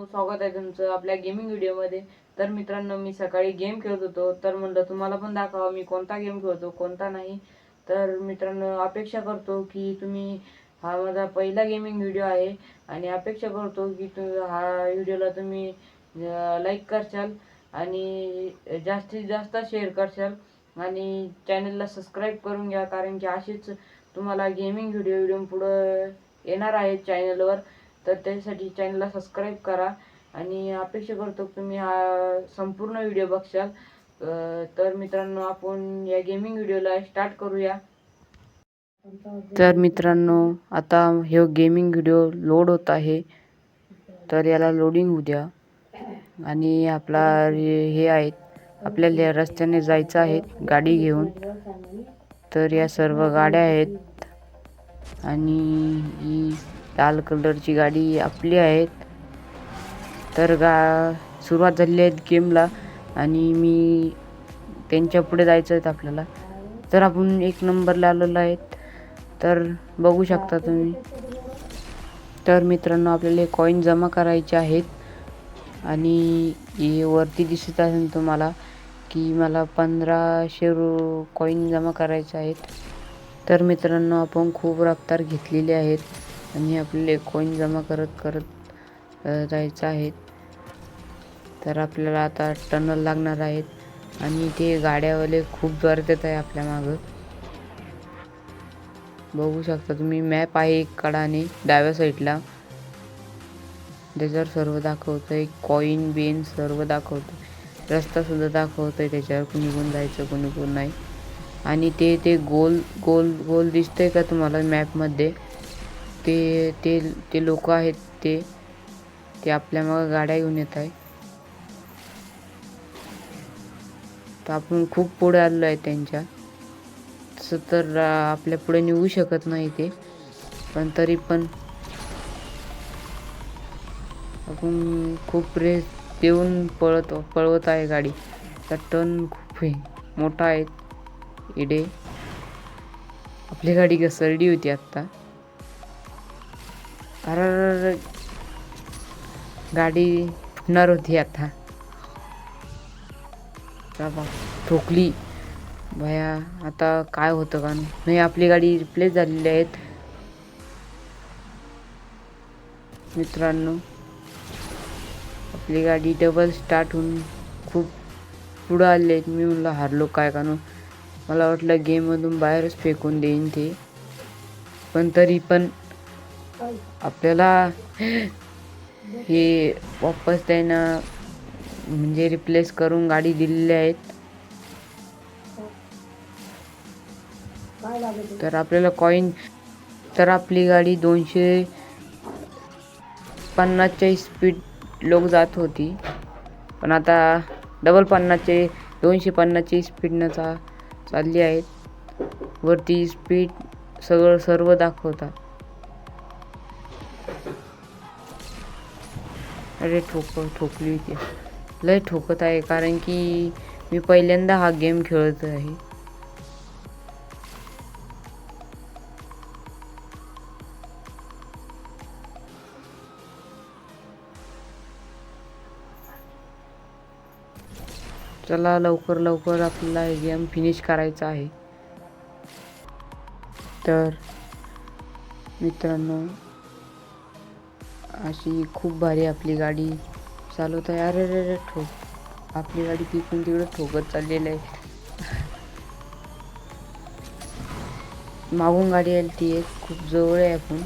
स्वागत आहे तुमचं आपल्या गेमिंग व्हिडिओमध्ये। तर मित्रांनो, मी सकाळी गेम खेळत होतो, तर म्हणलं तुम्हाला पण दाखवा मी कोणता गेम खेळतो कोणता नाही। तर मित्रांनो, अपेक्षा करतो की तुम्ही हा माझा पहिला गेमिंग व्हिडिओ आहे आणि अपेक्षा करतो की हा व्हिडिओला तुम्ही लाईक करशाल आणि जास्तीत जास्त शेअर करशाल आणि चॅनलला सबस्क्राईब करून घ्या, कारण की असेच तुम्हाला गेमिंग व्हिडिओ पुढे येणार आहेत चॅनलवर। तर त्यासाठी चॅनलला सबस्क्राईब करा आणि अपेक्षा करतो तुम्ही हा संपूर्ण व्हिडिओ बघशाल। तर मित्रांनो, आपण या गेमिंग व्हिडिओला स्टार्ट करूया। तर मित्रांनो, आता हे गेमिंग व्हिडिओ लोड होत आहे, तर याला लोडिंग होऊ द्या। आणि आपला हे आहेत, आपल्याला रस्त्याने जायचं आहे गाडी घेऊन। तर या सर्व गाड्या आहेत आणि ही लाल कलरची गाडी आपली आहेत। तर सुरुवात झाली आहे गेमला आणि मी त्यांच्या पुढे जायचं आहे आपल्याला। तर आपण 1 नंबरला आलेलो आहेत, तर बघू शकता तुम्ही। तर मित्रांनो, आपल्याला कॉइन जमा करायचे आहेत आणि हे वरती दिसत असेल तुम्हाला की मला 1500 कॉइन जमा करायचे आहेत। तर मित्रांनो, आपण खूप रफ्तार घेतलेली आहेत आणि आपले कॉइन जमा करत जायचं आहे। तर आपल्याला आता टनल लागणार आहेत आणि ते गाड्यावाले खूप जोरात येत आहे आपल्या मागं। बघू शकता तुम्ही, मॅप आहे एक कडाने डाव्या साईडला, त्याच्यावर सर्व दाखवतंय, कॉइन बिन सर्व दाखवतंय, रस्ता सुद्धा दाखवतंय त्याच्यावर कुणीकडून जायचं कुणीकडून नाही। आणि ते गोल गोल गोल दिसतंय का तुम्हाला मॅपमध्ये, ते ते ते लोक आहेत, ते आपल्या मागं गाड्या घेऊन येत आहे। तर आपण खूप पुढे आलेलो आहे त्यांच्या, तसं तर आपल्या पुढे निघू शकत नाही ते, पण तरी पण आपण खूप रेस देऊन पळवत आहे गाडी। तर टर्न खूप मोठा आहे इडे, आपली गाडी घसरली होती आत्ता। अरे, गाडी फुटणार होती आता, ठोकली भया। आता काय होतं का नाही, आपली गाडी रिप्लेस झालेली आहेत मित्रांनो। आपली गाडी डबल स्टार्ट होऊन खूप पुढं आले आहेत। मी म्हणलं हारलो काय का, मला वाटलं गेममधून बाहेरच फेकून देईन ते, पण तरी पण आपल्याला हे वापस त्यांना म्हणजे रिप्लेस करून गाडी दिलेली आहेत। तर आपल्याला कॉइन, तर आपली गाडी 250च्या स्पीड लोक जात होती, पण आता डबल 250ची स्पीडनं चालली आहेत। वरती स्पीड सर्व दाखवतात। अरे ठोकली होती, लय ठोकत आहे, कारण की मी पहिल्यांदा हा गेम खेळत आहे। चला लवकर आपल्याला गेम फिनिश करायचा आहे। तर मित्रांनो, अशी खूप भारी आपली गाडी चालवत आहे। अरे आपली गाडी तिकडून तिकडे ठोकत चाललेली आहे। मागून गाडी आली ती एक, खूप जवळ आहे आपण,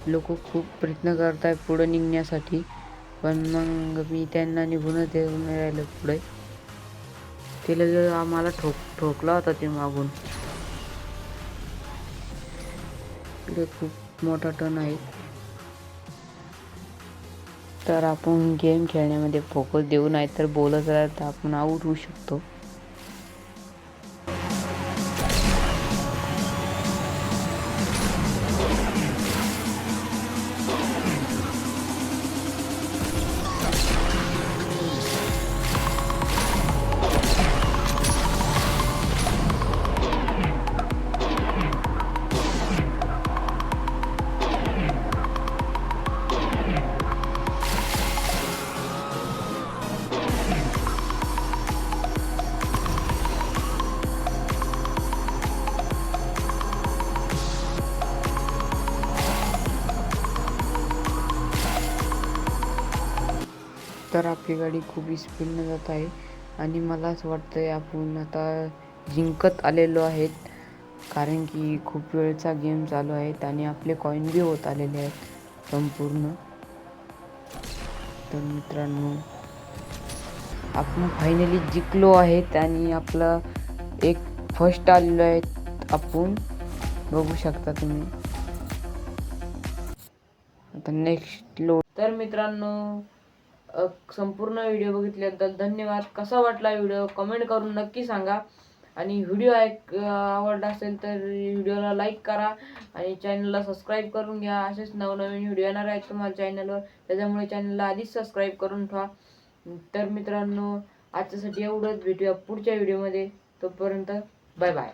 लोक खूप प्रयत्न करत आहे पुढे निघण्यासाठी, पण मग मी त्यांना निघूनच देऊन राहिलं पुढे। तिला आम्हाला ठोकला होता ते मागून, इकडे खूप मोठा टर्न आहे। तर आपण गेम खेळण्यामध्ये फोकस देऊ, नाही तर बोलत राहिलं तर आपण आऊट होऊ शकतो। तर आपली गाडी खूप स्पीडनं जात आहे आणि मला असं वाटतंय आपण आता जिंकत आलेलो आहेत, कारण की खूप वेळचा गेम चालू आहेत आणि आपले कॉईन बी होत आलेले आहेत संपूर्ण. तर मित्रांनो, आपण फायनली जिंकलो आहेत आणि आपला एक फर्स्ट आलेलो आहेत आपण, बघू शकता तुम्ही. आता नेक्स्ट लोड. तर मित्रांनो, संपूर्ण व्हिडिओ बघितल्याबद्दल धन्यवाद. कसा वाटला व्हिडिओ कमेंट करून नक्की सांगा आणि व्हिडिओ आवडला असेल तर व्हिडिओला लाईक करा आणि चॅनलला सबस्क्राईब करून घ्या. असेच नवनवीन व्हिडिओ येणार आहेत तुम्हाला चॅनलवर, त्याच्यामुळे चॅनलला आधीच सबस्क्राईब करून ठेवा. तर मित्रांनो, आजच्यासाठी एवढंच. भेटूया पुढच्या व्हिडिओमध्ये. तोपर्यंत बाय बाय.